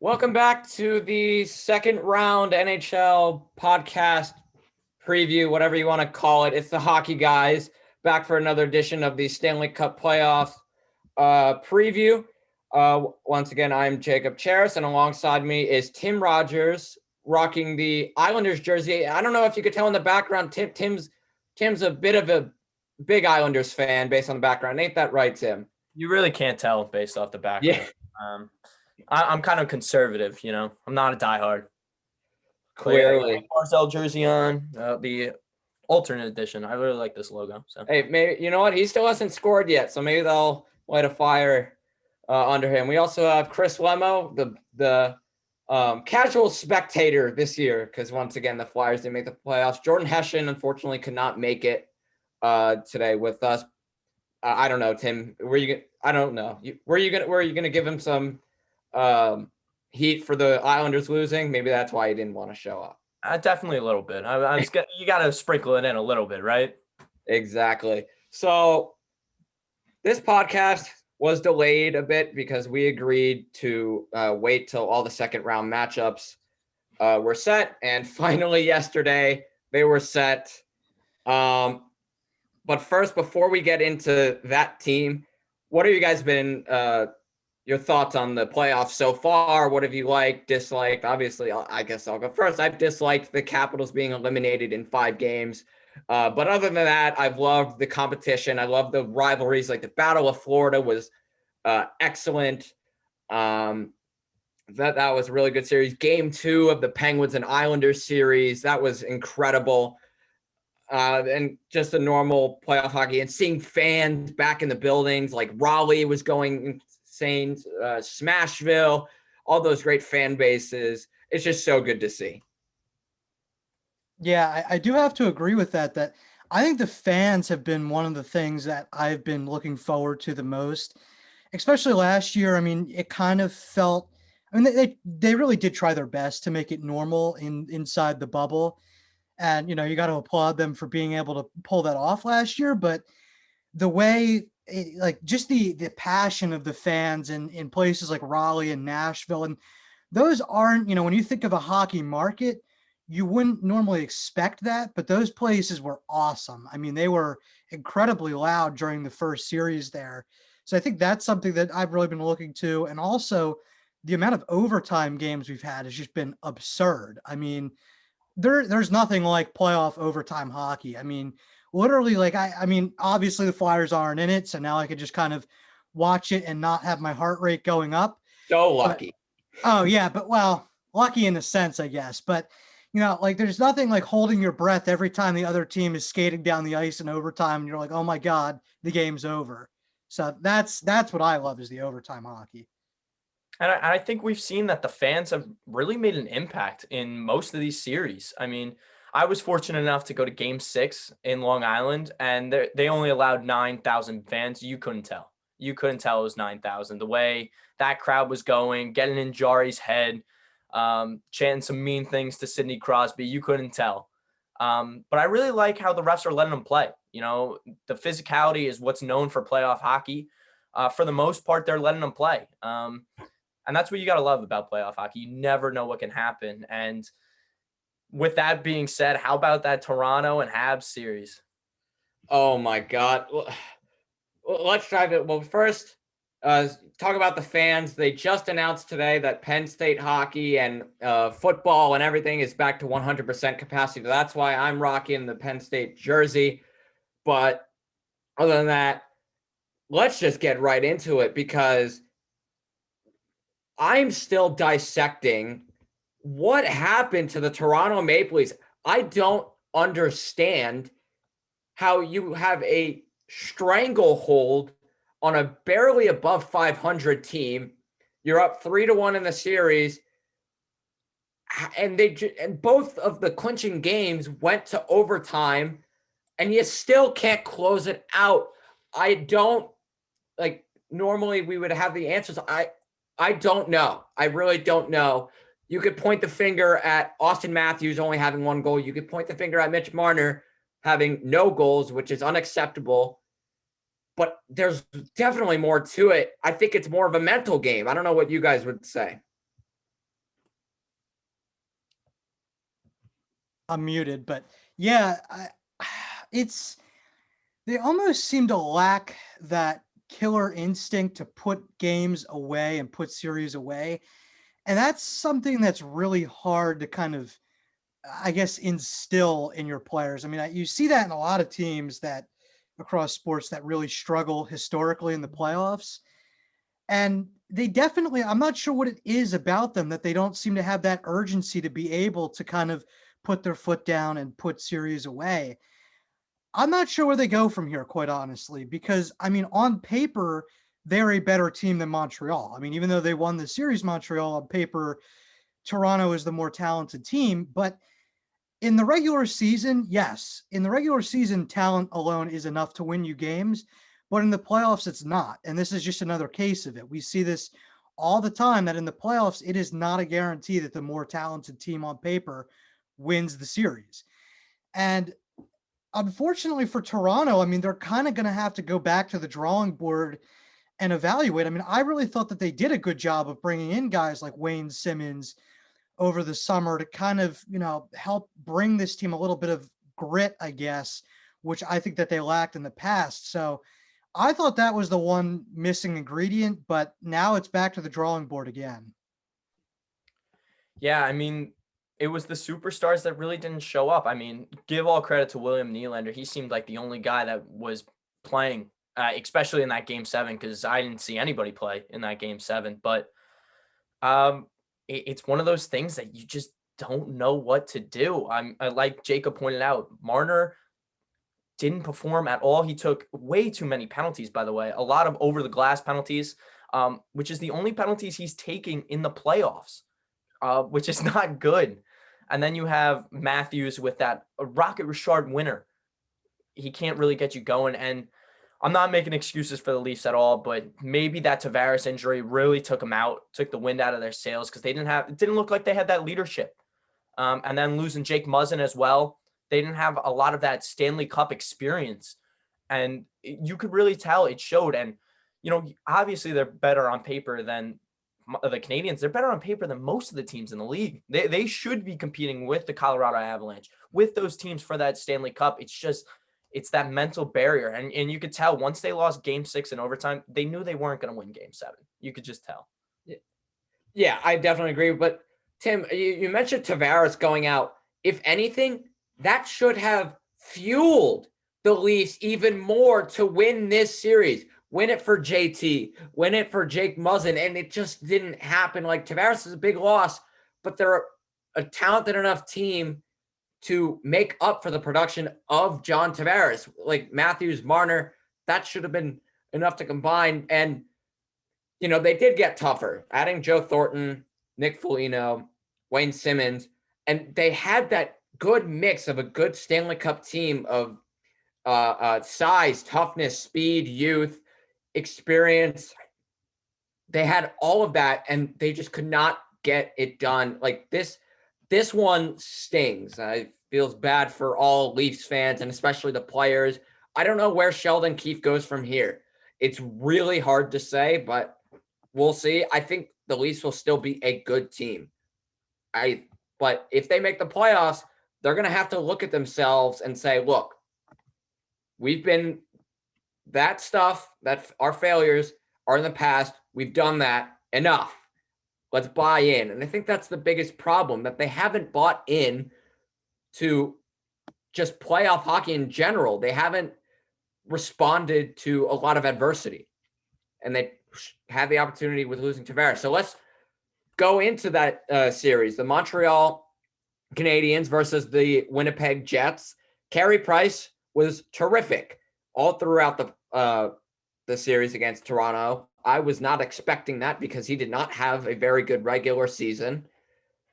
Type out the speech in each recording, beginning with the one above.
Welcome back to the second round NHL podcast preview, whatever you want to call it. It's the hockey guys back for another edition of the Stanley Cup playoff preview. Once again, I'm Jacob Charis, and alongside me is Tim Rogers, rocking the Islanders jersey. I don't know if you could tell in the background, Tim's a bit of a big Islanders fan based on the background. Ain't that right, Tim? You really can't tell based off the background. Yeah. I'm kind of conservative, I'm not a diehard. Clearly. Barzell jersey on, the alternate edition. I really like this logo. So hey, maybe you know what? He still hasn't scored yet, so maybe they'll light a fire under him. We also have Chris Lemo, the casual spectator this year, because once again the Flyers didn't make the playoffs. Jordan Hessian unfortunately could not make it today with us. I don't know, Tim. I don't know. Were you gonna give him some heat for the Islanders losing? Maybe that's why he didn't want to show up. Definitely a little bit. You got to sprinkle it in a little bit, right? Exactly. So this podcast was delayed a bit because we agreed to wait till all the second round matchups were set, and finally yesterday they were set. But first, before we get into that team, what have you guys been your thoughts on the playoffs so far? What have you liked, disliked? Obviously, I guess I'll go first. I've disliked the Capitals being eliminated in 5 games. But other than that, I've loved the competition. I love the rivalries. Like the Battle of Florida was excellent. That was a really good series. Game 2 of the Penguins and Islanders series, that was incredible. And just a normal playoff hockey, and seeing fans back in the buildings, like Raleigh was going insane, Smashville, all those great fan bases. It's just so good to see. Yeah, I do have to agree with that I think the fans have been one of the things that I've been looking forward to the most, especially last year. I mean, it kind of felt, they really did try their best to make it normal inside the bubble. And, you got to applaud them for being able to pull that off last year. But the way, just the passion of the fans in places like Raleigh and Nashville, and those aren't, when you think of a hockey market, you wouldn't normally expect that, but those places were awesome. I mean, they were incredibly loud during the first series there. So I think that's something that I've really been looking to. And also the amount of overtime games we've had has just been absurd. I mean, there's nothing like playoff overtime hockey. I mean, literally, obviously the Flyers aren't in it, so now I could just kind of watch it and not have my heart rate going up. So lucky. Lucky in a sense, I guess. But, there's nothing like holding your breath every time the other team is skating down the ice in overtime, and you're like, oh my God, the game's over. So that's what I love, is the overtime hockey. And I think we've seen that the fans have really made an impact in most of these series. I mean, I was fortunate enough to go to Game 6 in Long Island, and they only allowed 9,000 fans. You couldn't tell. You couldn't tell it was 9,000. The way that crowd was going, getting in Jari's head, chanting some mean things to Sidney Crosby, you couldn't tell. But I really like how the refs are letting them play. The physicality is what's known for playoff hockey. For the most part, they're letting them play. And that's what you got to love about playoff hockey. You never know what can happen. And with that being said, how about that Toronto and Habs series? Oh, my God. Well, let's dive it. Well, first, talk about the fans. They just announced today that Penn State hockey and football and everything is back to 100% capacity. That's why I'm rocking the Penn State jersey. But other than that, let's just get right into it, because I'm still dissecting what happened to the Toronto Maple Leafs. I don't understand how you have a stranglehold on a barely above 500 team. You're up 3-1 in the series, and both of the clinching games went to overtime, and you still can't close it out. I don't normally we would have the answers. I don't know. I really don't know. You could point the finger at Austin Matthews only having 1 goal. You could point the finger at Mitch Marner having no goals, which is unacceptable. But there's definitely more to it. I think it's more of a mental game. I don't know what you guys would say. I'm muted, but yeah, they almost seem to lack that killer instinct to put games away and put series away. And that's something that's really hard to kind of, I guess, instill in your players. I mean, you see that in a lot of teams that across sports that really struggle historically in the playoffs. And they definitely, I'm not sure what it is about them that they don't seem to have that urgency to be able to kind of put their foot down and put series away. I'm not sure where they go from here, quite honestly, because I mean, on paper, they're a better team than Montreal. I mean, even though they won the series, Montreal on paper, Toronto is the more talented team. But in the regular season, yes, in the regular season, talent alone is enough to win you games. But in the playoffs, it's not. And this is just another case of it. We see this all the time that in the playoffs, it is not a guarantee that the more talented team on paper wins the series. And unfortunately for Toronto, I mean, they're kind of going to have to go back to the drawing board and evaluate. I mean, I really thought that they did a good job of bringing in guys like Wayne Simmons over the summer to kind of, help bring this team a little bit of grit, I guess, which I think that they lacked in the past. So I thought that was the one missing ingredient, but now it's back to the drawing board again. Yeah, I mean, it was the superstars that really didn't show up. I mean, give all credit to William Nylander. He seemed like the only guy that was playing, especially in that game 7, because I didn't see anybody play in that game 7. But it's one of those things that you just don't know what to do. Like Jacob pointed out, Marner didn't perform at all. He took way too many penalties, by the way, a lot of over the glass penalties, which is the only penalties he's taking in the playoffs, which is not good. And then you have Matthews with that Rocket Richard winner. He can't really get you going. And I'm not making excuses for the Leafs at all, but maybe that Tavares injury really took them out, took the wind out of their sails, because it didn't look like they had that leadership. And then losing Jake Muzzin as well. They didn't have a lot of that Stanley Cup experience. And you could really tell it showed. And, obviously they're better on paper than the Canadiens. They're better on paper than most of the teams in the league. They should be competing with the Colorado Avalanche, with those teams for that Stanley Cup. It's that mental barrier. And you could tell once they lost game 6 in overtime, they knew they weren't going to win game 7. You could just tell. Yeah, I definitely agree. But Tim, you mentioned Tavares going out. If anything, that should have fueled the Leafs even more to win this series. Win it for JT, win it for Jake Muzzin, and it just didn't happen. Like, Tavares is a big loss, but they're a talented enough team to make up for the production of John Tavares. Like Matthews, Marner, that should have been enough to combine. And, they did get tougher, adding Joe Thornton, Nick Foligno, Wayne Simmons, and they had that good mix of a good Stanley Cup team of size, toughness, speed, youth, experience. They had all of that, and they just could not get it done. Like this one stings. It feels bad for all Leafs fans and especially the players. I don't know where Sheldon Keefe goes from here. It's really hard to say, but we'll see. I think the Leafs will still be a good team. But if they make the playoffs, they're going to have to look at themselves and say, look, we've been that stuff, that our failures are in the past. We've done that enough. Let's buy in. And I think that's the biggest problem, that they haven't bought in to just playoff hockey in general. They haven't responded to a lot of adversity, and they had the opportunity with losing Tavares. So let's go into that series, the Montreal Canadiens versus the Winnipeg Jets. Carey Price was terrific all throughout the series against Toronto. I was not expecting that because he did not have a very good regular season.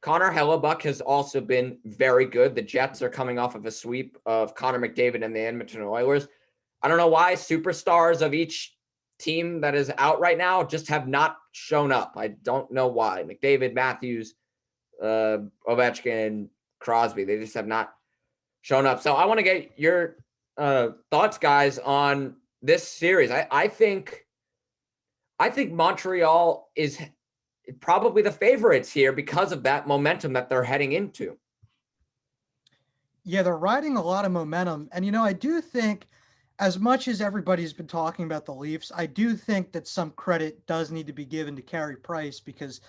Connor Hellebuck has also been very good. The Jets are coming off of a sweep of Connor McDavid and the Edmonton Oilers. I don't know why superstars of each team that is out right now just have not shown up. I don't know why. McDavid, Matthews, Ovechkin, Crosby, they just have not shown up. So I want to get your thoughts, guys, on this series. I think Montreal is probably the favorites here because of that momentum that they're heading into. Yeah, they're riding a lot of momentum. And, I do think, as much as everybody's been talking about the Leafs, I do think that some credit does need to be given to Carey Price because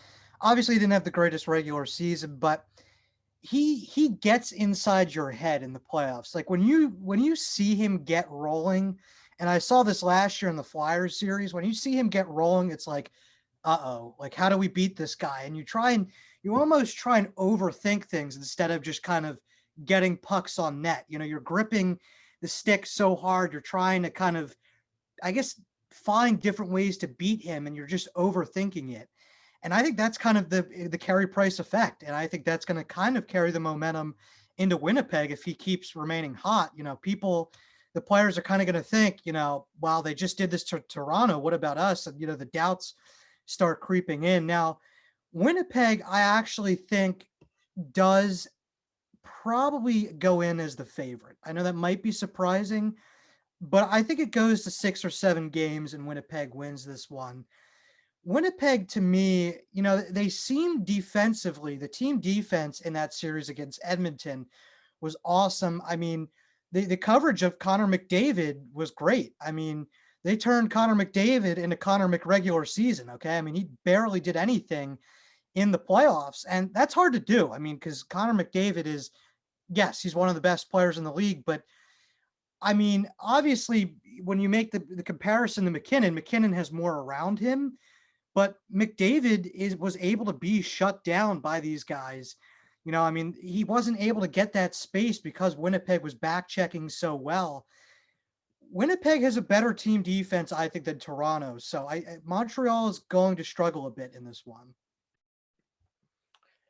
obviously he didn't have the greatest regular season, but he gets inside your head in the playoffs. Like when you see him get rolling, and I saw this last year in the Flyers series, when you see him get rolling, it's like, uh-oh, like how do we beat this guy? And you almost try and overthink things instead of just kind of getting pucks on net. You're gripping the stick so hard, you're trying to kind of, I guess, find different ways to beat him, and you're just overthinking it. And I think that's kind of the Carey Price effect. And I think that's going to kind of carry the momentum into Winnipeg if he keeps remaining hot. The players are kind of going to think, wow, they just did this to Toronto. What about us? And, the doubts start creeping in. Now, Winnipeg, I actually think, does probably go in as the favorite. I know that might be surprising, but I think it goes to 6 or 7 games and Winnipeg wins this one. Winnipeg, to me, they seem defensively, the team defense in that series against Edmonton was awesome. I mean, the coverage of Connor McDavid was great. I mean, they turned Connor McDavid into Connor McRegular season. Okay. I mean, he barely did anything in the playoffs, and that's hard to do. I mean, because Connor McDavid is, yes, he's one of the best players in the league, but I mean, obviously, when you make the comparison to McKinnon has more around him, but McDavid was able to be shut down by these guys. I mean, he wasn't able to get that space because Winnipeg was back checking so well. Winnipeg has a better team defense, I think, than Toronto. So Montreal is going to struggle a bit in this one.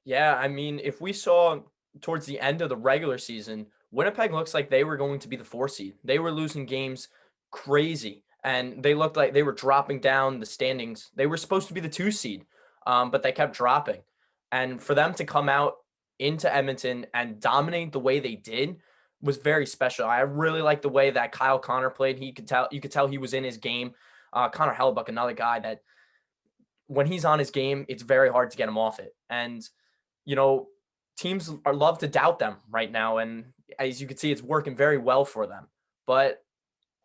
Yeah, I mean, if we saw towards the end of the regular season, Winnipeg looks like they were going to be the 4 seed. They were losing games crazy, and they looked like they were dropping down the standings. They were supposed to be the 2 seed, but they kept dropping. And for them to come out into Edmonton and dominate the way they did was very special. I really like the way that Kyle Connor played. You could tell he was in his game. Connor Hellebuck, another guy that when he's on his game, it's very hard to get him off it. And, teams love to doubt them right now. And as you can see, it's working very well for them. But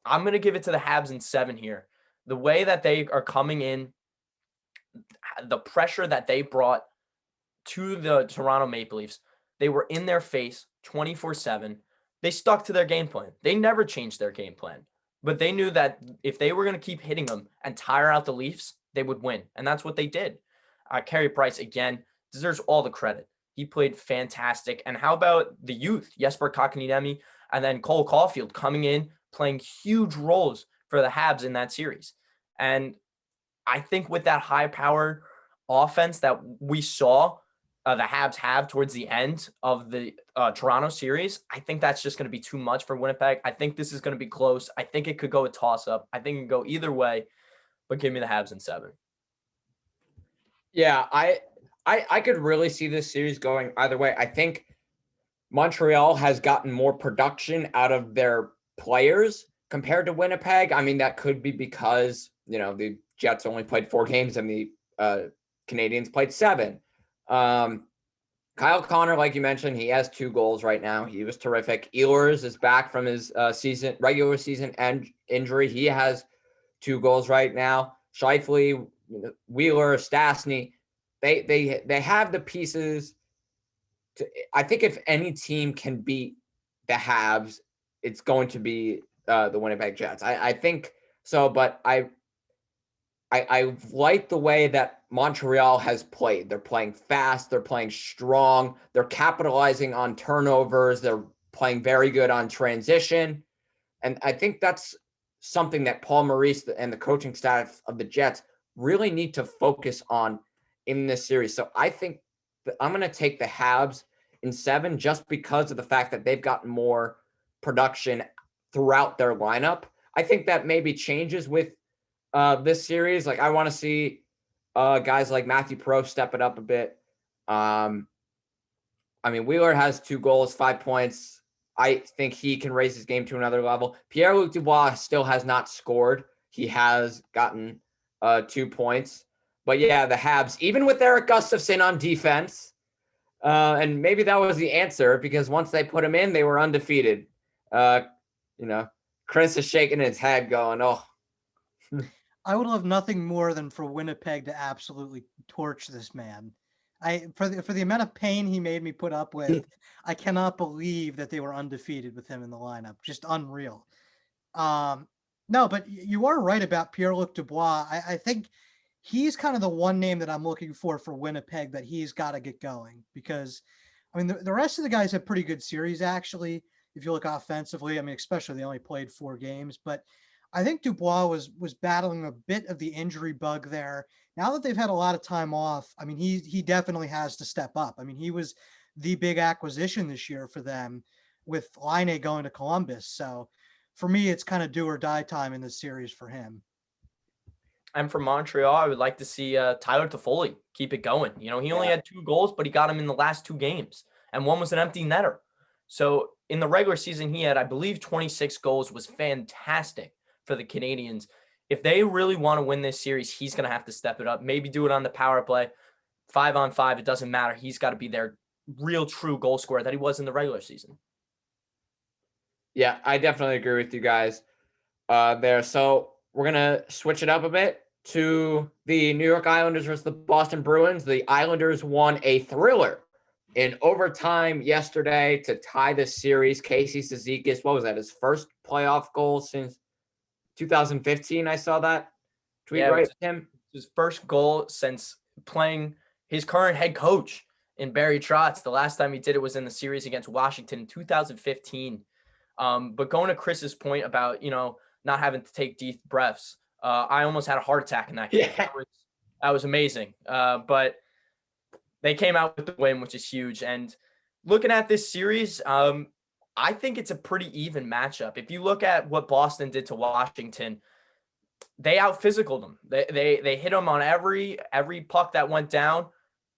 I'm going to give it to the Habs in 7 here. The way that they are coming in, the pressure that they brought to the Toronto Maple Leafs, they were in their face 24/7. They stuck to their game plan. They never changed their game plan. But they knew that if they were going to keep hitting them and tire out the Leafs, they would win. And that's what they did. Carey Price, again, deserves all the credit. He played fantastic. And how about the youth, Jesper Kotkaniemi, and then Cole Caulfield coming in, playing huge roles for the Habs in that series. And I think with that high-powered offense that we saw the Habs have towards the end of the Toronto series, I think that's just going to be too much for Winnipeg. I think this is going to be close. I think it could go a toss-up. I think it could go either way, but give me the Habs in 7. Yeah, I could really see this series going either way. I think Montreal has gotten more production out of their players compared to Winnipeg. I mean, that could be because, the Jets only played 4 games and the Canadiens played 7. Kyle Connor, like you mentioned, he has 2 goals right now. He was terrific. Ehlers is back from his regular season and injury. He has 2 goals right now. Scheifele, Wheeler, Stastny, they have the pieces to, I think if any team can beat the Habs, it's going to be the Winnipeg Jets. I think so, but I like the way that Montreal has played. They're playing fast. They're playing strong. They're capitalizing on turnovers. They're playing very good on transition. And I think that's something that Paul Maurice and the coaching staff of the Jets really need to focus on in this series. So I think that I'm going to take the Habs in 7 just because of the fact that they've gotten more production throughout their lineup. I think that maybe changes with this series. Like I want to see guys like Matthew Perreault step it up a bit. I mean, Wheeler has 2 goals, 5 points. I think he can raise his game to another level. Pierre-Luc Dubois still has not scored. He has gotten 2 points. But yeah, the Habs, even with Eric Gustafsson on defense, And maybe that was the answer because once they put him in, they were undefeated. Chris is shaking his head going, oh. I would love nothing more than for Winnipeg to absolutely torch this man. For the amount of pain he made me put up with, I cannot believe that they were undefeated with him in the lineup. Just unreal. No, but you are right about Pierre-Luc Dubois. I think he's kind of the one name that I'm looking for Winnipeg that he's got to get going because, I mean, the rest of the guys have pretty good series, actually, if you look offensively. I mean, especially they only played 4 games, but I think Dubois was battling a bit of the injury bug there. Now that they've had a lot of time off, I mean, he definitely has to step up. I mean, he was the big acquisition this year for them with Laine going to Columbus. So for me, it's kind of do or die time in this series for him. And for Montreal, I would like to see Tyler Toffoli keep it going. He only had 2 goals, but he got him in the last 2 games, and one was an empty netter. So in the regular season, he had, I believe, 26 goals, was fantastic for the Canadiens. If they really want to win this series, he's going to have to step it up. Maybe do it on the power play, 5-on-5. It doesn't matter. He's got to be their real, true goal scorer that he was in the regular season. Yeah, I definitely agree with you guys there. So we're going to switch it up a bit to the New York Islanders versus the Boston Bruins. The Islanders won a thriller in overtime yesterday to tie the series. Casey Cizikas, what was that? His first playoff goal since 2015. I saw that tweet, right? Him. His first goal since playing his current head coach in Barry Trotz. The last time he did it was in the series against Washington in 2015. But going to Chris's point about, not having to take deep breaths, I almost had a heart attack in that game. Yeah. That was amazing. But they came out with the win, which is huge. And looking at this series, I think it's a pretty even matchup. If you look at what Boston did to Washington, they out-physicaled them. They hit them on every puck that went down.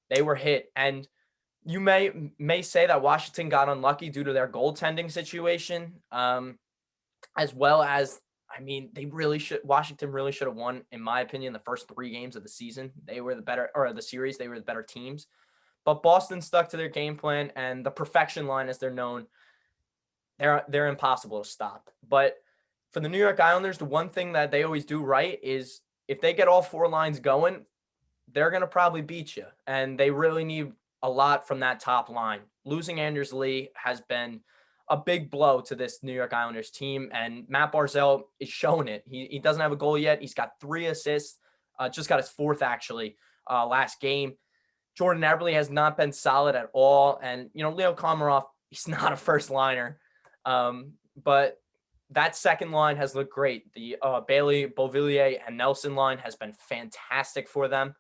They were hit. And you may say that Washington got unlucky due to their goaltending situation, as well as, I mean, Washington really should have won, in my opinion, the first 3 games of the season. They were the series. They were the better teams. But Boston stuck to their game plan, and the perfection line, as they're known, they're impossible to stop. But for the New York Islanders, the one thing that they always do right is if they get all 4 lines going, they're going to probably beat you. And they really need a lot from that top line. Losing Anders Lee has been a big blow to this New York Islanders team, and Matt Barzal is showing it. He doesn't have a goal yet. He's got 3 assists, just got his 4th actually last game. Jordan Eberle has not been solid at all, and Leo Komarov, he's not a first liner, but that second line has looked great. The Bailey, Beauvillier, and Nelson line has been fantastic for them.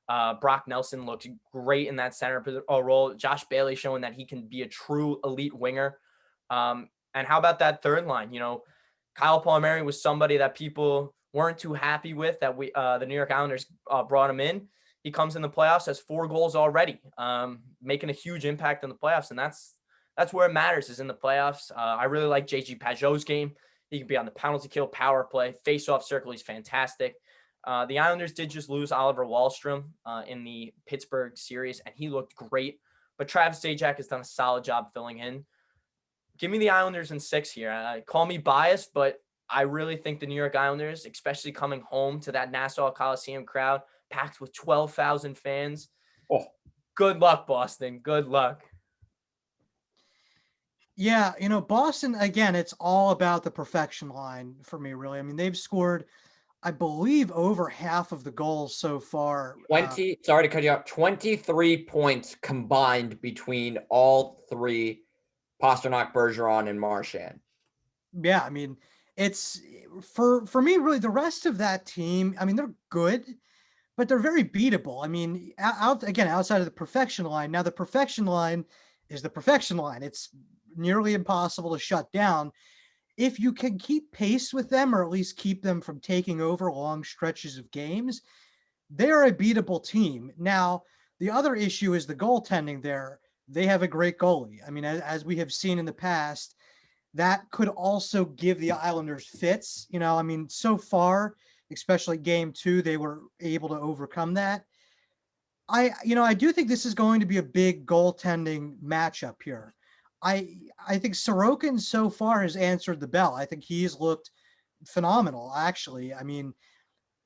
Brock Nelson looked great in that center role. Josh Bailey showing that he can be a true elite winger. And how about that third line? Kyle Palmieri was somebody that people weren't too happy with, that the New York Islanders brought him in. He comes in the playoffs, has 4 goals already, making a huge impact in the playoffs. And that's where it matters, is in the playoffs. I really like JG Pajot's game. He can be on the penalty kill, power play, face-off circle. He's fantastic. The Islanders did just lose Oliver Wahlstrom in the Pittsburgh series, and he looked great. But Travis Zajac has done a solid job filling in. Give me the Islanders in 6 here. Call me biased, but I really think the New York Islanders, especially coming home to that Nassau Coliseum crowd, packed with 12,000 fans. Oh, good luck, Boston. Good luck. Yeah, Boston, again, it's all about the perfection line for me, really. I mean, they've scored, I believe, over half of the goals so far. Sorry to cut you off. 23 points combined between all 3, Pasternak, Bergeron, and Marchand. Yeah, I mean, it's for me, really, the rest of that team, I mean, they're good, but they're very beatable. I mean, outside of the perfection line. Now, the perfection line is the perfection line. It's nearly impossible to shut down. If you can keep pace with them, or at least keep them from taking over long stretches of games, they're a beatable team. Now, the other issue is the goaltending there. They have a great goalie. I mean, as we have seen in the past, that could also give the Islanders fits. I mean, so far, especially game 2, they were able to overcome that. I do think this is going to be a big goaltending matchup here. I think Sorokin so far has answered the bell. I think he's looked phenomenal, actually. I mean,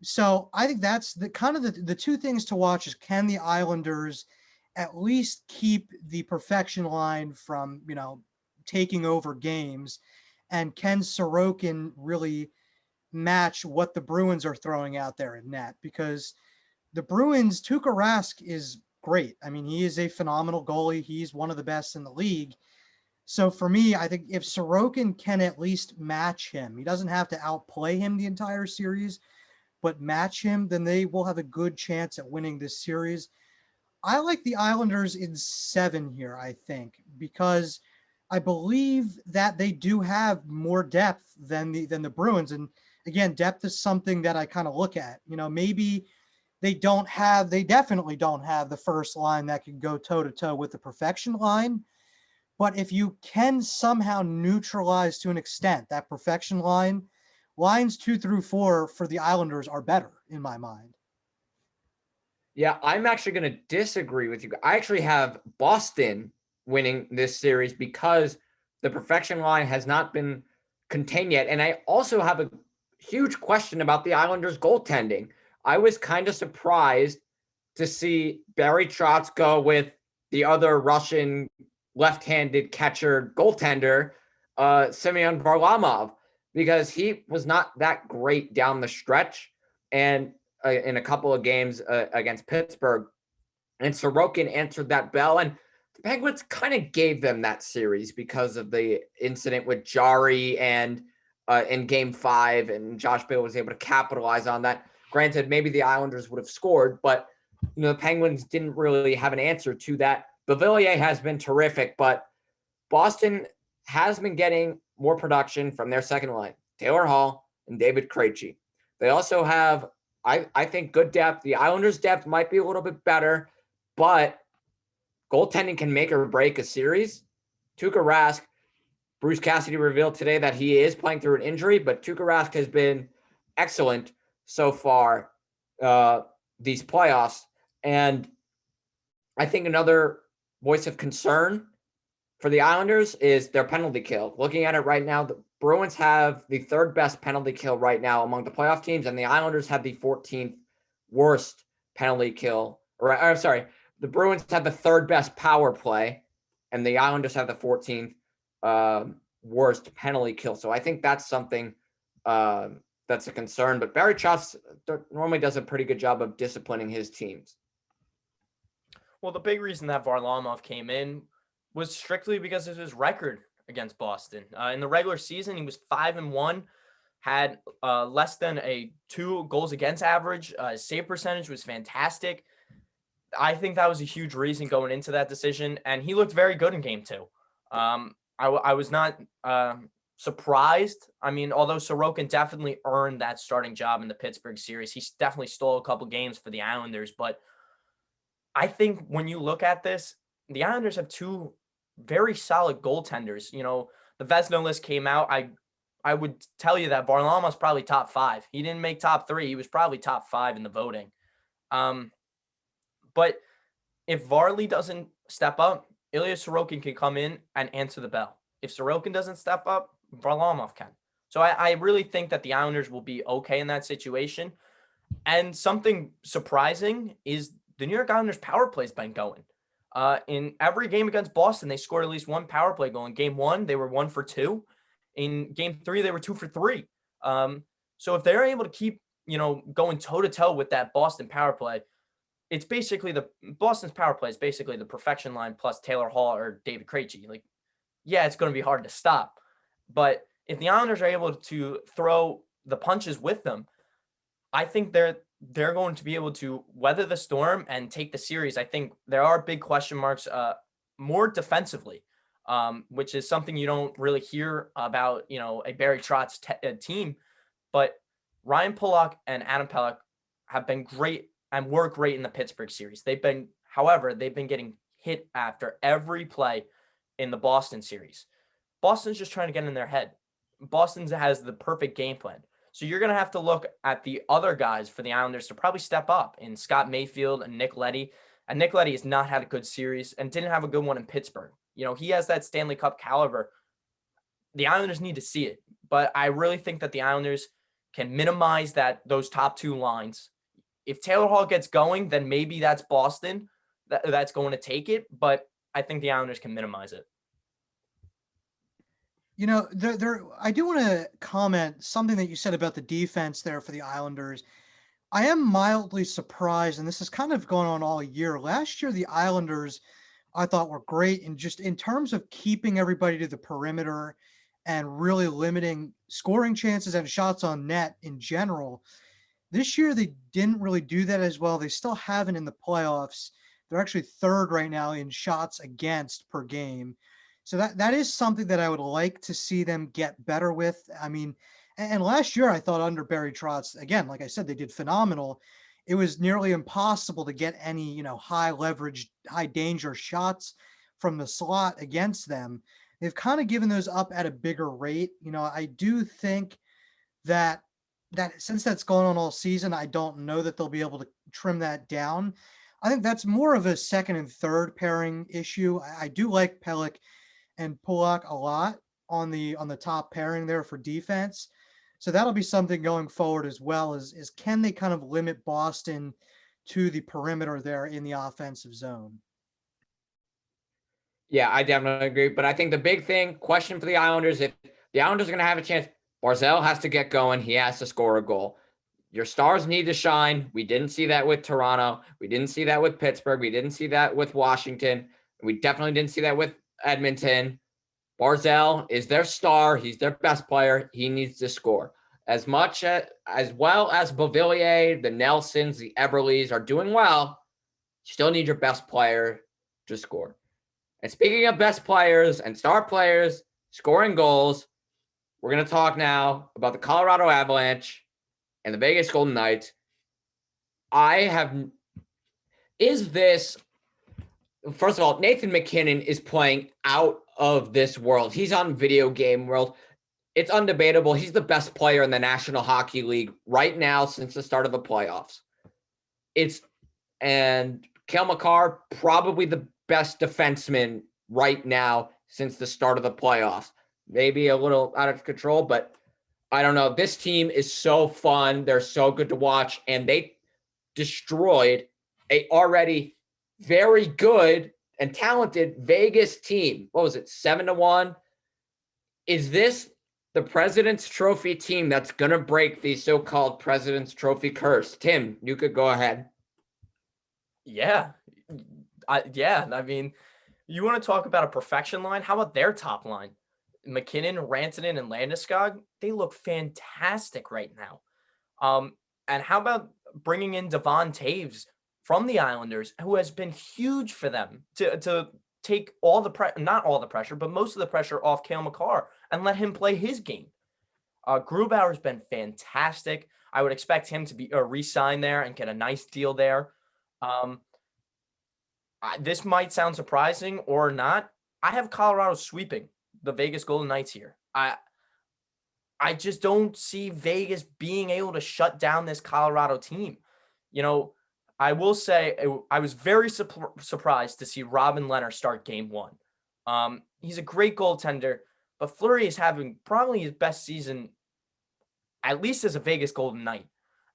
so I think that's the kind of the two things to watch is, can the Islanders at least keep the perfection line from, taking over games, and can Sorokin really match what the Bruins are throwing out there in net? Because the Bruins, Tuukka Rask is great. I mean, he is a phenomenal goalie. He's one of the best in the league. So for me, I think if Sorokin can at least match him, he doesn't have to outplay him the entire series, but match him, then they will have a good chance at winning this series. I like the Islanders in 7 here, I think, because I believe that they do have more depth than the Bruins. And again, depth is something that I kind of look at. Maybe they definitely don't have the first line that can go toe-to-toe with the perfection line. But if you can somehow neutralize to an extent that perfection line, lines 2 through 4 for the Islanders are better in my mind. Yeah, I'm actually going to disagree with you. I actually have Boston winning this series because the perfection line has not been contained yet. And I also have a huge question about the Islanders' goaltending. I was kind of surprised to see Barry Trotz go with the other Russian left-handed catcher goaltender, Semyon Varlamov, because he was not that great down the stretch. And in a couple of games against Pittsburgh, and Sorokin answered that bell. And the Penguins kind of gave them that series because of the incident with Jari and in Game 5, and Josh Bale was able to capitalize on that. Granted, maybe the Islanders would have scored, but the Penguins didn't really have an answer to that. Beauvillier has been terrific, but Boston has been getting more production from their second line, Taylor Hall and David Krejci. They also have, I think, good depth. The Islanders' depth might be a little bit better, but goaltending can make or break a series. Tuukka Rask, Bruce Cassidy revealed today that he is playing through an injury, but Tuukka Rask has been excellent so far these playoffs. And I think another voice of concern for the Islanders is their penalty kill. Looking at it right now, the Bruins have the 3rd best penalty kill right now among the playoff teams, and the Islanders have the 14th worst penalty kill. I'm sorry, the Bruins have the 3rd best power play, and the Islanders have the 14th worst penalty kill. So I think that's something that's a concern. But Barry Trotz normally does a pretty good job of disciplining his teams. Well, the big reason that Varlamov came in was strictly because of his record against Boston. In the regular season, he was 5-1, had less than a 2 goals against average. His save percentage was fantastic. I think that was a huge reason going into that decision, and he looked very good in Game 2. I was not surprised. I mean, although Sorokin definitely earned that starting job in the Pittsburgh series, he definitely stole a couple games for the Islanders, but I think when you look at this, the Islanders have 2 very solid goaltenders. The Vezina list came out. I would tell you that Varlamov's probably top 5. He didn't make top 3. He was probably top 5 in the voting. But if Varley doesn't step up, Ilya Sorokin can come in and answer the bell. If Sorokin doesn't step up, Varlamov can. So I really think that the Islanders will be okay in that situation. And something surprising is the New York Islanders power play's been going. In every game against Boston, they scored at least 1 power play goal. In Game 1, they were 1 for 2. In Game 3, they were 2 for 3. So if they're able to keep, going toe-to-toe with that Boston power play, it's basically Boston's power play is basically the perfection line plus Taylor Hall or David Krejci. It's going to be hard to stop. But if the Islanders are able to throw the punches with them, I think they're going to be able to weather the storm and take the series. I think there are big question marks more defensively, which is something you don't really hear about, a Barry Trotz team. But Ryan Pulock and Adam Pelech have been great and were great in the Pittsburgh series. However, they've been getting hit after every play in the Boston series. Boston's just trying to get in their head. Boston has the perfect game plan. So you're going to have to look at the other guys for the Islanders to probably step up in Scott Mayfield and Nick Leddy. And Nick Leddy has not had a good series and didn't have a good one in Pittsburgh. He has that Stanley Cup caliber. The Islanders need to see it. But I really think that the Islanders can minimize those top two lines. If Taylor Hall gets going, then maybe that's Boston that's going to take it. But I think the Islanders can minimize it. I do want to comment something that you said about the defense there for the Islanders. I am mildly surprised, and this is kind of going on all year. Last year, the Islanders, I thought, were great in terms of keeping everybody to the perimeter and really limiting scoring chances and shots on net in general. This year, they didn't really do that as well. They still haven't in the playoffs. They're actually third right now in shots against per game. So that is something that I would like to see them get better with. I mean, and last year I thought under Barry Trotz, again, like I said, they did phenomenal. It was nearly impossible to get any, high leverage, high danger shots from the slot against them. They've kind of given those up at a bigger rate. I do think that since that's going on all season, I don't know that they'll be able to trim that down. I think that's more of a second and third pairing issue. I do like Pelech and Pulock a lot on the top pairing there for defense. So that'll be something going forward as well is can they kind of limit Boston to the perimeter there in the offensive zone? Yeah, I definitely agree. But I think the question for the Islanders, if the Islanders are going to have a chance, Barzal has to get going. He has to score a goal. Your stars need to shine. We didn't see that with Toronto. We didn't see that with Pittsburgh. We didn't see that with Washington. We definitely didn't see that with Edmonton. Barzal is their star. He's their best player. He needs to score. As well as Beauvillier, the Nelsons, the Everleys are doing well, you still need your best player to score. And speaking of best players and star players scoring goals, we're going to talk now about the Colorado Avalanche and the Vegas Golden Knights. First of all, Nathan MacKinnon is playing out of this world. He's on Video Game World. It's undebatable. He's the best player in the National Hockey League right now since the start of the playoffs. And Cale Makar, probably the best defenseman right now since the start of the playoffs. Maybe a little out of control, but I don't know. This team is so fun. They're so good to watch, and they destroyed a already very good and talented Vegas team. What was it, 7-1? Is this the President's Trophy team that's going to break the so-called President's Trophy curse? Tim, you could go ahead. Yeah. I mean, you want to talk about a perfection line? How about their top line? McKinnon, Rantanen, and Landeskog, they look fantastic right now. And how about bringing in Devon Toews from the Islanders, who has been huge for them to take not all the pressure, but most of the pressure off Cale Makar and let him play his game. Grubauer's been fantastic. I would expect him to be re-sign there and get a nice deal there. This might sound surprising or not. I have Colorado sweeping the Vegas Golden Knights here. I just don't see Vegas being able to shut down this Colorado team. I will say I was very surprised to see Robin Lehner start game one. He's a great goaltender, but Fleury is having probably his best season, at least as a Vegas Golden Knight.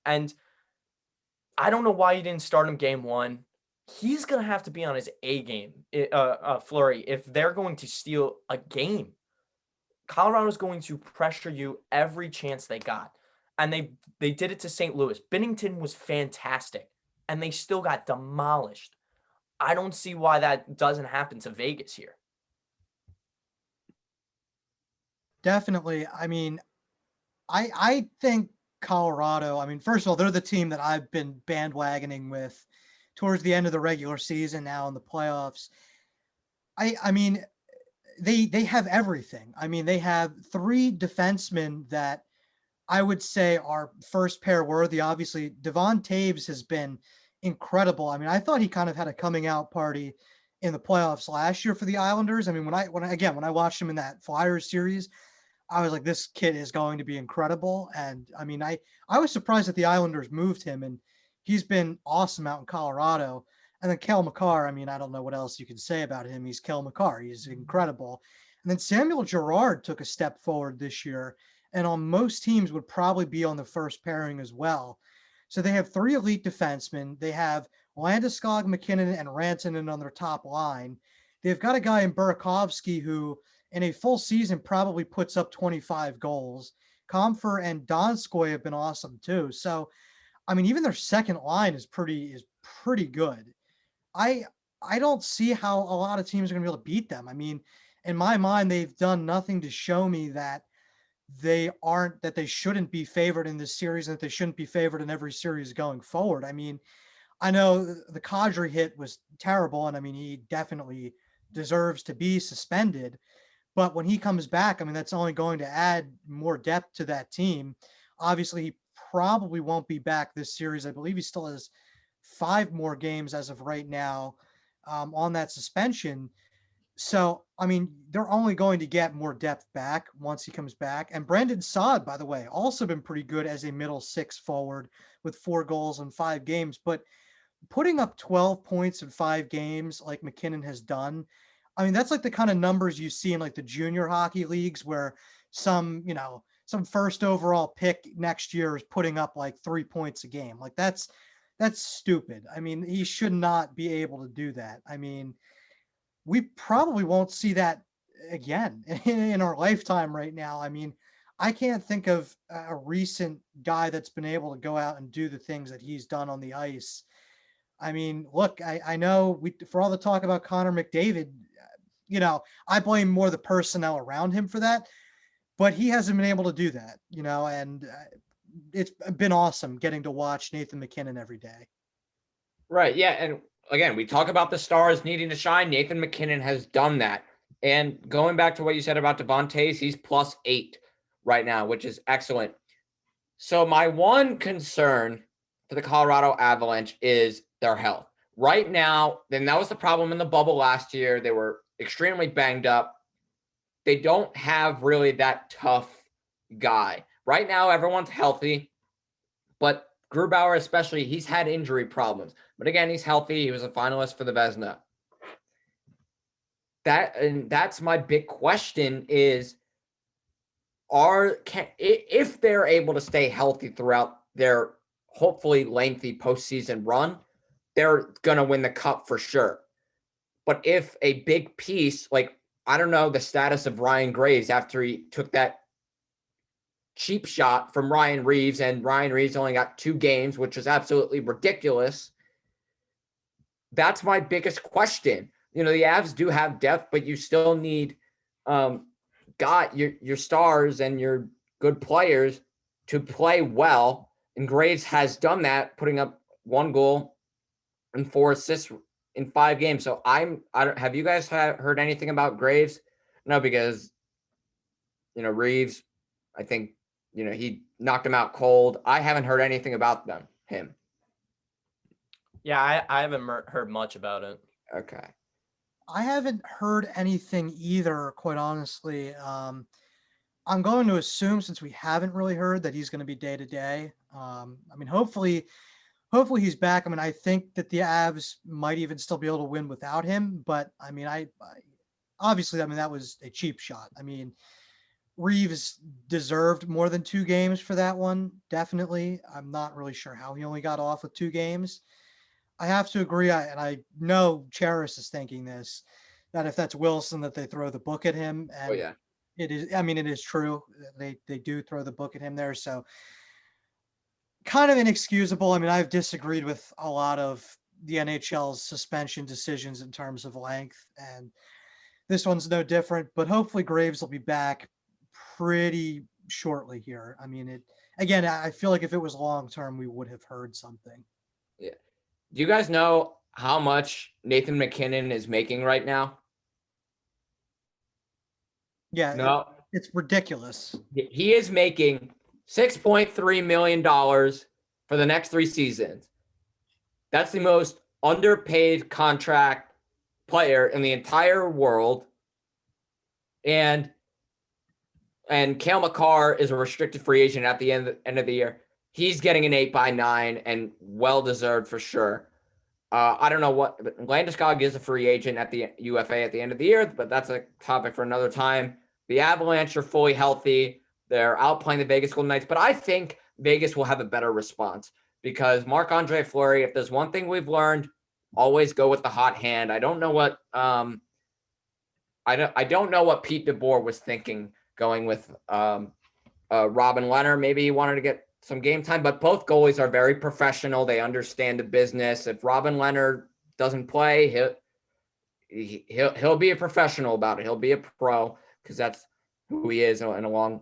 And I don't know why you didn't start him game one. He's going to have to be on his A game, Fleury, if they're going to steal a game. Colorado's going to pressure you every chance they got. And they did it to St. Louis. Binnington was fantastic, and they still got demolished. I don't see why that doesn't happen to Vegas here. Definitely. I mean, I think Colorado, first of all, they're the team that I've been bandwagoning with towards the end of the regular season, now in the playoffs. I mean, they have everything. They have three defensemen that I would say are first pair worthy. Obviously, Devon Toews has been incredible. I thought he kind of had a coming out party in the playoffs last year for the Islanders. When I watched him in that Flyers series, I was like, this kid is going to be incredible. And I mean, I was surprised that the Islanders moved him, and he's been awesome out in Colorado. And then Cale Makar, I mean, I don't know what else you can say about him. He's Cale Makar. He's incredible. And then Samuel Gerard took a step forward this year, and on most teams would probably be on the first pairing as well. So they have 3 elite defensemen. They have Landeskog, McKinnon, and Rantanen on their top line. They've got a guy in Burakovsky who, in a full season, probably puts up 25 goals. Comfer and Donskoy have been awesome too. So, I mean, even their second line is pretty good. I don't see how a lot of teams are going to be able to beat them. I mean, in my mind, they've done nothing to show me that they shouldn't be favored in this series and that they shouldn't be favored in every series going forward. I mean, I know the Kadri hit was terrible, and I mean, he definitely deserves to be suspended. But when he comes back, I mean, that's only going to add more depth to that team. Obviously, he probably won't be back this series. I believe he still has 5 more games as of right now on that suspension. So, I mean, they're only going to get more depth back once he comes back. And Brandon Saad, by the way, also been pretty good as a middle 6 forward with 4 goals in 5 games. But putting up 12 points in 5 games like McKinnon has done, I mean, that's like the kind of numbers you see in like the junior hockey leagues where some first overall pick next year is putting up like 3 points a game. Like that's stupid. I mean, he should not be able to do that. I mean, we probably won't see that again in our lifetime right now. I mean, I can't think of a recent guy that's been able to go out and do the things that he's done on the ice. I mean, look, I know for all the talk about Connor McDavid, I blame more the personnel around him for that, but he hasn't been able to do that, and it's been awesome getting to watch Nathan McKinnon every day. Right. Yeah. And again, we talk about the stars needing to shine. Nathan McKinnon has done that. And going back to what you said about Devontae, he's +8 right now, which is excellent. So my one concern for the Colorado Avalanche is their health. Right now, then that was the problem in the bubble last year. They were extremely banged up. They don't have really that tough guy. Right now, everyone's healthy, but Grubauer especially, he's had injury problems. But again, he's healthy. He was a finalist for the Vezina. That's my big question is, if they're able to stay healthy throughout their hopefully lengthy postseason run, they're going to win the cup for sure. But if a big piece, like, I don't know the status of Ryan Graves after he took that cheap shot from Ryan Reeves, and Ryan Reeves only got 2 games, which is absolutely ridiculous. That's my biggest question. The Avs do have depth, but you still need got your stars and your good players to play well. And Graves has done that, putting up 1 goal and 4 assists in 5 games. So have you guys heard anything about Graves? No, because Reeves, I think he knocked him out cold. I haven't heard anything about him. Yeah, I haven't heard much about it. Okay. I haven't heard anything either, quite honestly. I'm going to assume, since we haven't really heard, that he's going to be day to day. I mean, hopefully he's back. I mean, I think that the Avs might even still be able to win without him. But I mean, obviously, that was a cheap shot. I mean, Reeves deserved more than 2 games for that one. Definitely. I'm not really sure how he only got off with 2 games. I have to agree. I know Charis is thinking this, that if that's Wilson, that they throw the book at him. And Oh, yeah. it is. I mean, it is true. They do throw the book at him there. So kind of inexcusable. I mean, I've disagreed with a lot of the NHL's suspension decisions in terms of length, and this one's no different. But hopefully Graves will be back pretty shortly here. I mean, again, I feel like if it was long term, we would have heard something. Yeah. Do you guys know how much Nathan McKinnon is making right now? Yeah, No. It's ridiculous. He is making $6.3 million for the next 3 seasons. That's the most underpaid contract player in the entire world. And and Cale Makar is a restricted free agent at the end of the year. He's getting an 8x9 and well-deserved for sure. I don't know what Landeskog is a free agent at the UFA at the end of the year, but that's a topic for another time. The Avalanche are fully healthy. They're outplaying the Vegas Golden Knights, but I think Vegas will have a better response because Marc-Andre Fleury, if there's one thing we've learned, always go with the hot hand. I don't know what I don't know what Pete DeBoer was thinking going with Robin Lehner. Maybe he wanted to get some game time, but both goalies are very professional. They understand the business. If Robin Lehner doesn't play, he'll be a professional about it. He'll be a pro because that's who he is, and along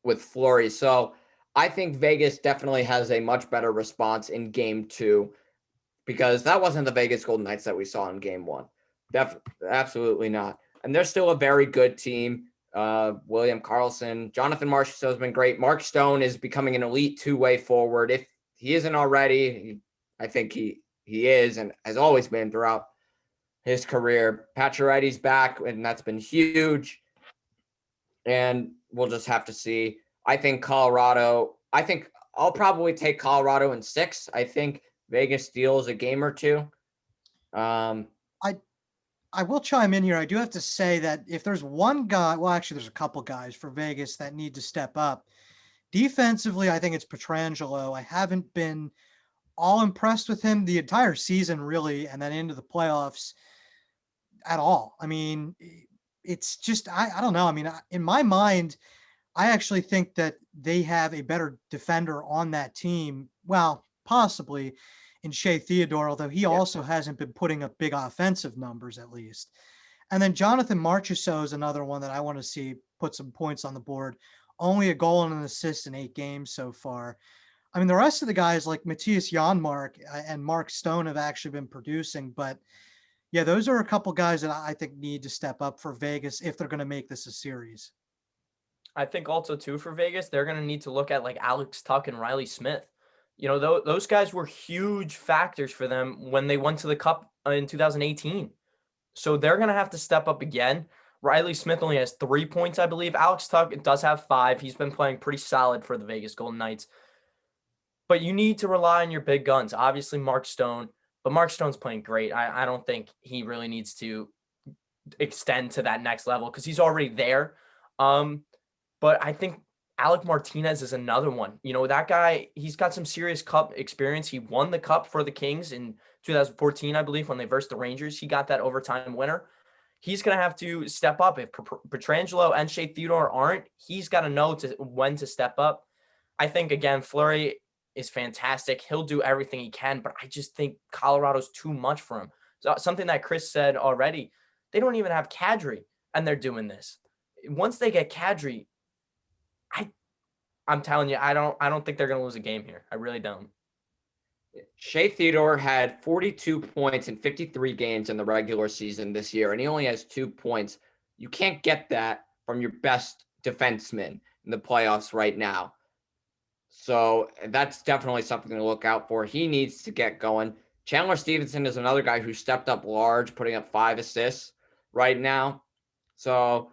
with Fleury. So I think Vegas definitely has a much better response in game 2 because that wasn't the Vegas Golden Knights that we saw in game 1. Absolutely not. And they're still a very good team. William Karlsson, Jonathan Marchessault has been great. Mark Stone is becoming an elite two-way forward. If he isn't already, I think he is and has always been throughout his career. Pacioretty's back, and that's been huge. And we'll just have to see. I think I'll probably take Colorado in 6. I think Vegas steals a game or 2. I will chime in here. I do have to say that if there's one guy, well, actually, there's a couple guys for Vegas that need to step up. Defensively, I think it's Pietrangelo. I haven't been all impressed with him the entire season, really, and then into the playoffs at all. I mean, it's just, I don't know. I mean, in my mind, I actually think that they have a better defender on that team. Well, possibly in Shea Theodore, although he also hasn't been putting up big offensive numbers at least. And then Jonathan Marchessault is another one that I want to see put some points on the board. Only a goal and an assist in 8 games so far. I mean, the rest of the guys like Matthias Janmark and Mark Stone have actually been producing, but yeah, those are a couple guys that I think need to step up for Vegas if they're going to make this a series. I think also too for Vegas, they're going to need to look at like Alex Tuch and Riley Smith. You know, those guys were huge factors for them when they went to the Cup in 2018. So they're going to have to step up again. Riley Smith only has 3 points, I believe. Alex Tuch does have 5. He's been playing pretty solid for the Vegas Golden Knights. But you need to rely on your big guns. Obviously, Mark Stone. But Mark Stone's playing great. I don't think he really needs to extend to that next level because he's already there. But I think Alec Martinez is another one. You know, that guy, he's got some serious Cup experience. He won the Cup for the Kings in 2014, I believe, when they versed the Rangers. He got that overtime winner. He's going to have to step up. If Pietrangelo and Shea Theodore aren't, he's got to know when to step up. I think, again, Fleury is fantastic. He'll do everything he can, but I just think Colorado's too much for him. So something that Chris said already, they don't even have Kadri, and they're doing this. Once they get Kadri, I'm telling you, I don't think they're going to lose a game here. I really don't. Shea Theodore had 42 points in 53 games in the regular season this year, and he only has 2 points. You can't get that from your best defenseman in the playoffs right now. So that's definitely something to look out for. He needs to get going. Chandler Stevenson is another guy who stepped up large, putting up 5 assists right now. So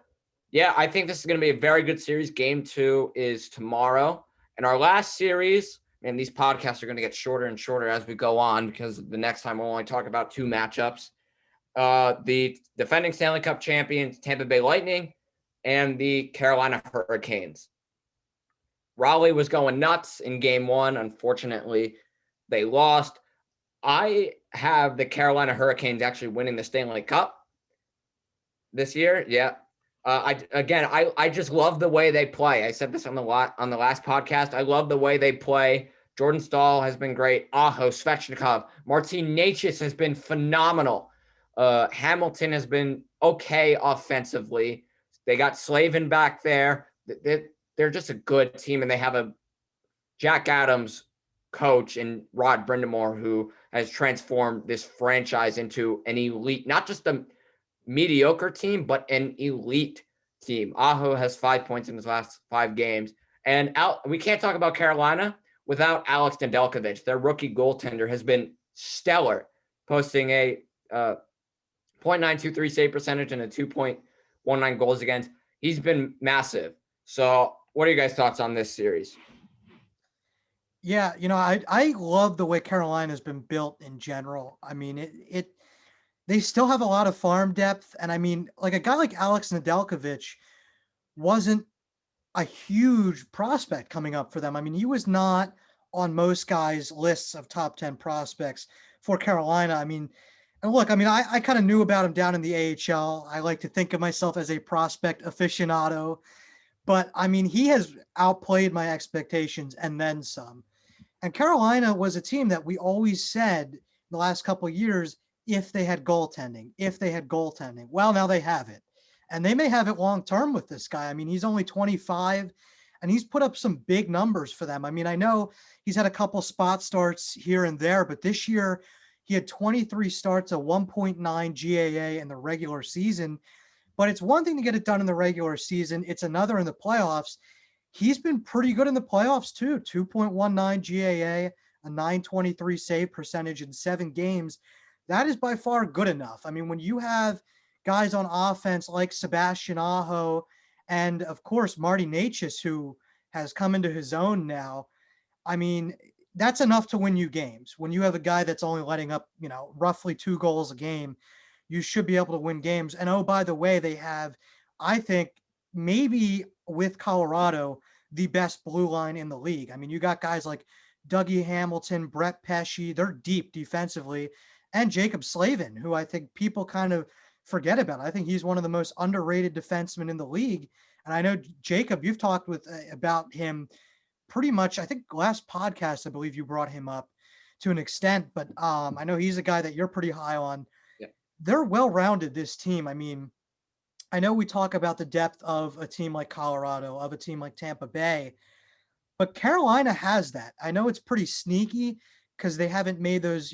yeah, I think this is going to be a very good series. Game 2 is tomorrow. And our last series, and these podcasts are going to get shorter and shorter as we go on because the next time we'll only talk about 2 matchups. The defending Stanley Cup champions, Tampa Bay Lightning, and the Carolina Hurricanes. Raleigh was going nuts in game 1. Unfortunately, they lost. I have the Carolina Hurricanes actually winning the Stanley Cup this year. Yeah. I just love the way they play. I said this on the last podcast. I love the way they play. Jordan Staal has been great. Aho, Svechnikov, Martin Necas has been phenomenal. Hamilton has been okay offensively. They got Slavin back there. They're just a good team, and they have a Jack Adams coach and Rod Brindamore who has transformed this franchise into an elite, not just a mediocre team, but an elite team. Aho has 5 points in his last 5 games. And we can't talk about Carolina without Alex Nedeljkovic. Their rookie goaltender has been stellar, posting a .923 save percentage and a 2.19 goals against. He's been massive. So what are you guys' thoughts on this series? Yeah, I love the way Carolina's been built in general. I mean, they still have a lot of farm depth, and I mean, like a guy like Alex Nedeljkovic wasn't a huge prospect coming up for them. I mean, he was not on most guys' lists of top 10 prospects for Carolina. I mean, and look, I mean, I kind of knew about him down in the AHL. I like to think of myself as a prospect aficionado, but I mean, he has outplayed my expectations and then some. And Carolina was a team that we always said the last couple of years, if they had goaltending, if they had goaltending. Well, now they have it. And they may have it long term with this guy. I mean, he's only 25 and he's put up some big numbers for them. I mean, I know he's had a couple spot starts here and there, but this year he had 23 starts, a 1.9 GAA in the regular season. But it's one thing to get it done in the regular season, it's another in the playoffs. He's been pretty good in the playoffs too. 2.19 GAA, a 923 save percentage in 7 games. That is by far good enough. I mean, when you have guys on offense like Sebastian Aho and of course Marty Necas, who has come into his own now, I mean, that's enough to win you games. When you have a guy that's only letting up, roughly 2 goals a game, you should be able to win games. And oh, by the way, they have, I think, maybe with Colorado, the best blue line in the league. I mean, you got guys like Dougie Hamilton, Brett Pesce, they're deep defensively, and Jacob Slavin, who I think people kind of forget about. I think he's one of the most underrated defensemen in the league. And I know, Jacob, you've talked with about him pretty much. I think last podcast, I believe you brought him up to an extent, but I know he's a guy that you're pretty high on. Yeah. They're well-rounded, this team. I mean, I know we talk about the depth of a team like Colorado, of a team like Tampa Bay, but Carolina has that. I know it's pretty sneaky because they haven't made those,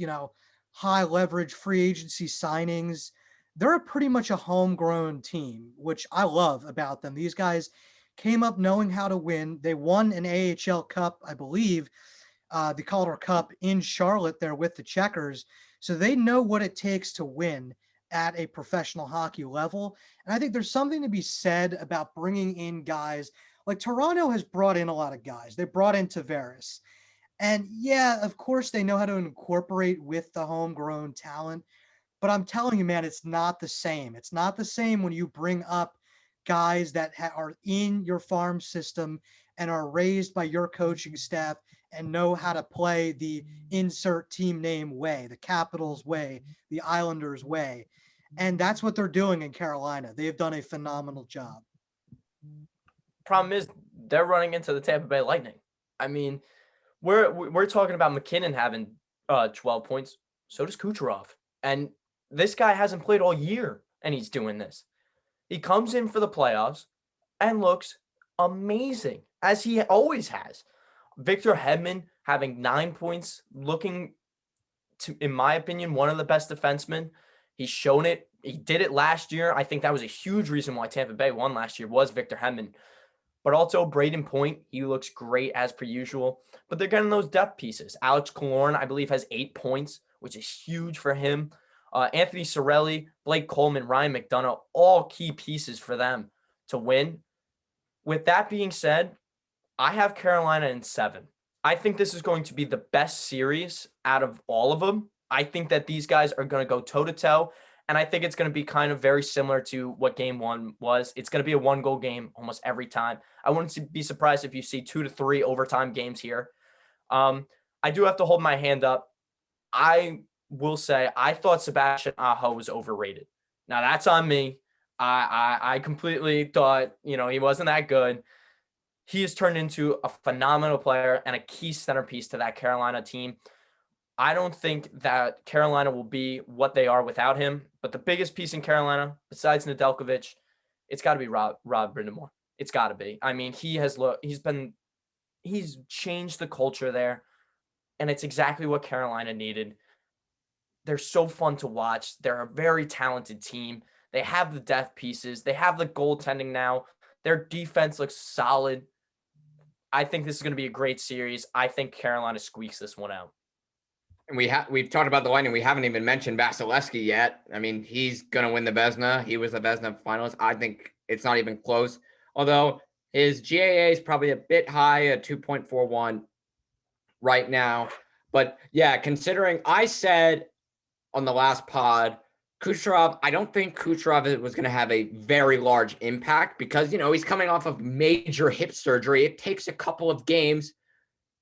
high leverage free agency signings. They're pretty much a homegrown team, which I love about them. These guys came up knowing how to win. They won an AHL Cup, I believe, the Calder Cup in Charlotte there with the Checkers. So they know what it takes to win at a professional hockey level. And I think there's something to be said about bringing in guys like Toronto has brought in a lot of guys. They brought in Tavares. And yeah, of course, they know how to incorporate with the homegrown talent. But I'm telling you, man, it's not the same. It's not the same when you bring up guys that are in your farm system and are raised by your coaching staff and know how to play the insert team name way, the Capitals way, the Islanders way. And that's what they're doing in Carolina. They've done a phenomenal job. Problem is they're running into the Tampa Bay Lightning. I mean, we're talking about McKinnon having 12 points. So does Kucherov. And this guy hasn't played all year, and he's doing this. He comes in for the playoffs and looks amazing, as he always has. Victor Hedman having 9 points, looking to, in my opinion, one of the best defensemen. He's shown it. He did it last year. I think that was a huge reason why Tampa Bay won last year was Victor Hedman. But also Braden Point, he looks great as per usual. But they're getting those depth pieces. Alex Killorn, I believe, has 8 points, which is huge for him. Anthony Cirelli, Blake Coleman, Ryan McDonough, all key pieces for them to win. With that being said, I have Carolina in 7. I think this is going to be the best series out of all of them. I think that these guys are going to go toe-to-toe, and I think it's going to be kind of very similar to what Game 1 was. It's going to be a 1-goal game almost every time. I wouldn't be surprised if you see 2 to 3 overtime games here. I do have to hold my hand up. I will say I thought Sebastian Aho was overrated. Now, that's on me. I completely thought, he wasn't that good. He has turned into a phenomenal player and a key centerpiece to that Carolina team. I don't think that Carolina will be what they are without him. But the biggest piece in Carolina, besides Nedeljkovic, it's got to be Rod Brind'Amour. It's got to be. I mean, he's changed the culture there, and it's exactly what Carolina needed. They're so fun to watch. They're a very talented team. They have the depth pieces. They have the goaltending now. Their defense looks solid. I think this is going to be a great series. I think Carolina squeaks this one out. And we've talked about the Lightning. We haven't even mentioned Vasilevsky yet. I mean, he's going to win the Vezina. He was the Vezina finalist. I think it's not even close. Although His GAA is probably a bit high at 2.41 right now. But yeah, considering I said on the last pod, Kucherov, I don't think Kucherov was going to have a very large impact because, he's coming off of major hip surgery. It takes a couple of games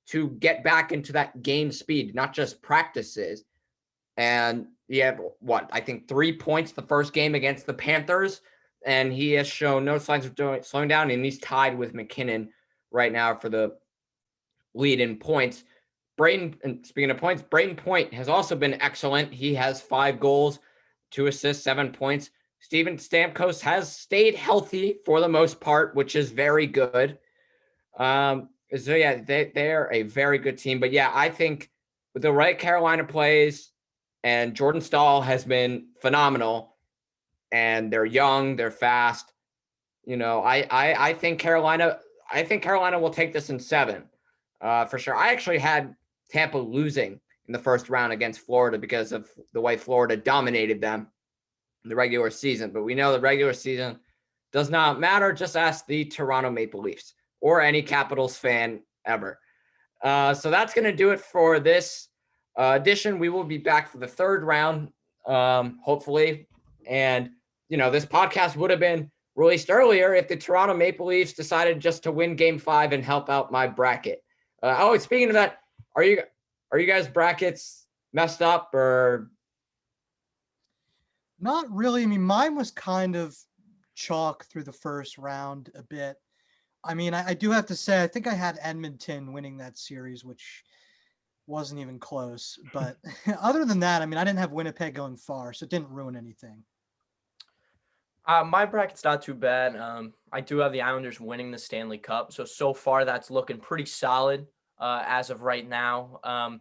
to get back into that game speed, not just practices. And he had, I think 3 points the first game against the Panthers. And he has shown no signs of slowing down. And he's tied with McKinnon right now for the lead in points. And speaking of points, Braden Point has also been excellent. He has 5 goals, 2 assists, 7 points. Steven Stamkos has stayed healthy for the most part, which is very good. So yeah, they're a very good team. But yeah, I think with the right Carolina plays, and Jordan Staal has been phenomenal, and they're young, they're fast. I think Carolina will take this in 7 for sure. I actually had Tampa losing in the first round against Florida because of the way Florida dominated them in the regular season. But we know the regular season does not matter. Just ask the Toronto Maple Leafs or any Capitals fan ever. So that's going to do it for this edition. We will be back for the 3rd round, hopefully. And, this podcast would have been released earlier if the Toronto Maple Leafs decided just to win Game 5 and help out my bracket. Speaking of that, are you guys' brackets messed up or? Not really. I mean, mine was kind of chalk through the first round a bit. I mean, I do have to say, I think I had Edmonton winning that series, which wasn't even close. But other than that, I mean, I didn't have Winnipeg going far, so it didn't ruin anything. My bracket's not too bad. I do have the Islanders winning the Stanley Cup. So far that's looking pretty solid as of right now.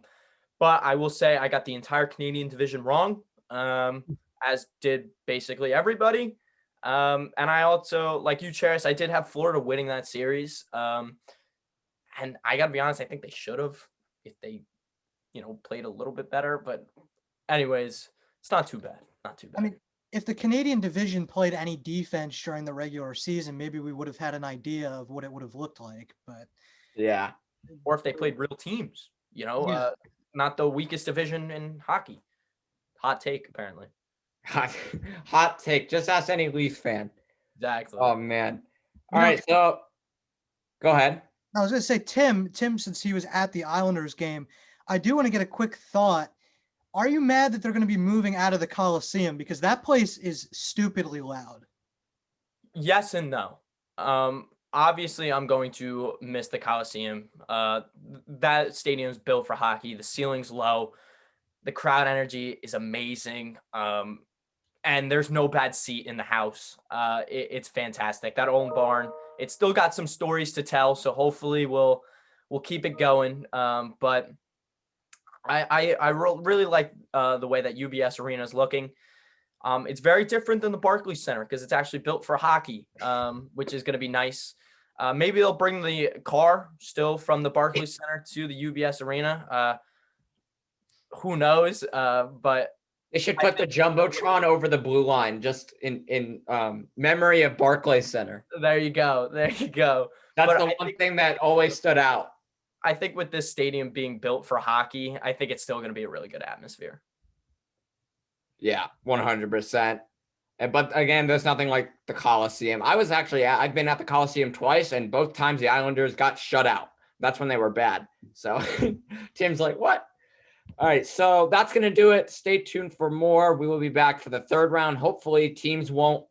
But I will say I got the entire Canadian division wrong, as did basically everybody. And I also, like you, Charis, I did have Florida winning that series. And I got to be honest, I think they should have if they, played a little bit better. But anyways, it's not too bad. Not too bad. I mean, if the Canadian division played any defense during the regular season, maybe we would have had an idea of what it would have looked like. But yeah. Or if they played real teams, not the weakest division in hockey. Hot take, apparently. Hot take. Just ask any Leaf fan. Exactly. Oh, man. All right, so go ahead. I was going to say, Tim, since he was at the Islanders game, I do want to get a quick thought. Are you mad that they're going to be moving out of the Coliseum? Because that place is stupidly loud. Yes and no. Obviously, I'm going to miss the Coliseum. That stadium is built for hockey. The ceiling's low. The crowd energy is amazing. And there's no bad seat in the house. It's fantastic. That old barn, it's still got some stories to tell. So hopefully we'll keep it going. But I really like the way that UBS Arena is looking. It's very different than the Barclays Center because it's actually built for hockey, which is going to be nice. Maybe they'll bring the car still from the Barclays Center to the UBS Arena. Who knows? But they should put the Jumbotron over the blue line just in memory of Barclays Center. There you go. That's the one thing that always stood out. I think with this stadium being built for hockey, I think it's still going to be a really good atmosphere. Yeah, 100%. But again, there's nothing like the Coliseum. I've been at the Coliseum twice, and both times the Islanders got shut out. That's when they were bad. So Tim's like, what? All right, so that's going to do it. Stay tuned for more. We will be back for the 3rd round. Hopefully teams won't,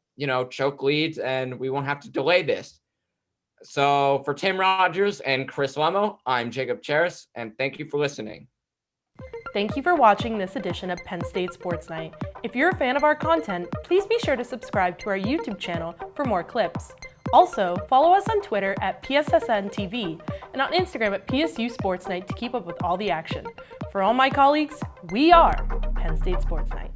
choke leads, and we won't have to delay this. So for Tim Rogers and Chris Lemo, I'm Jacob Charis, and thank you for listening. Thank you for watching this edition of Penn State Sports Night. If you're a fan of our content, please be sure to subscribe to our YouTube channel for more clips. Also, follow us on Twitter at PSSN TV and on Instagram at PSU Sports Night to keep up with all the action. For all my colleagues, we are Penn State Sports Night.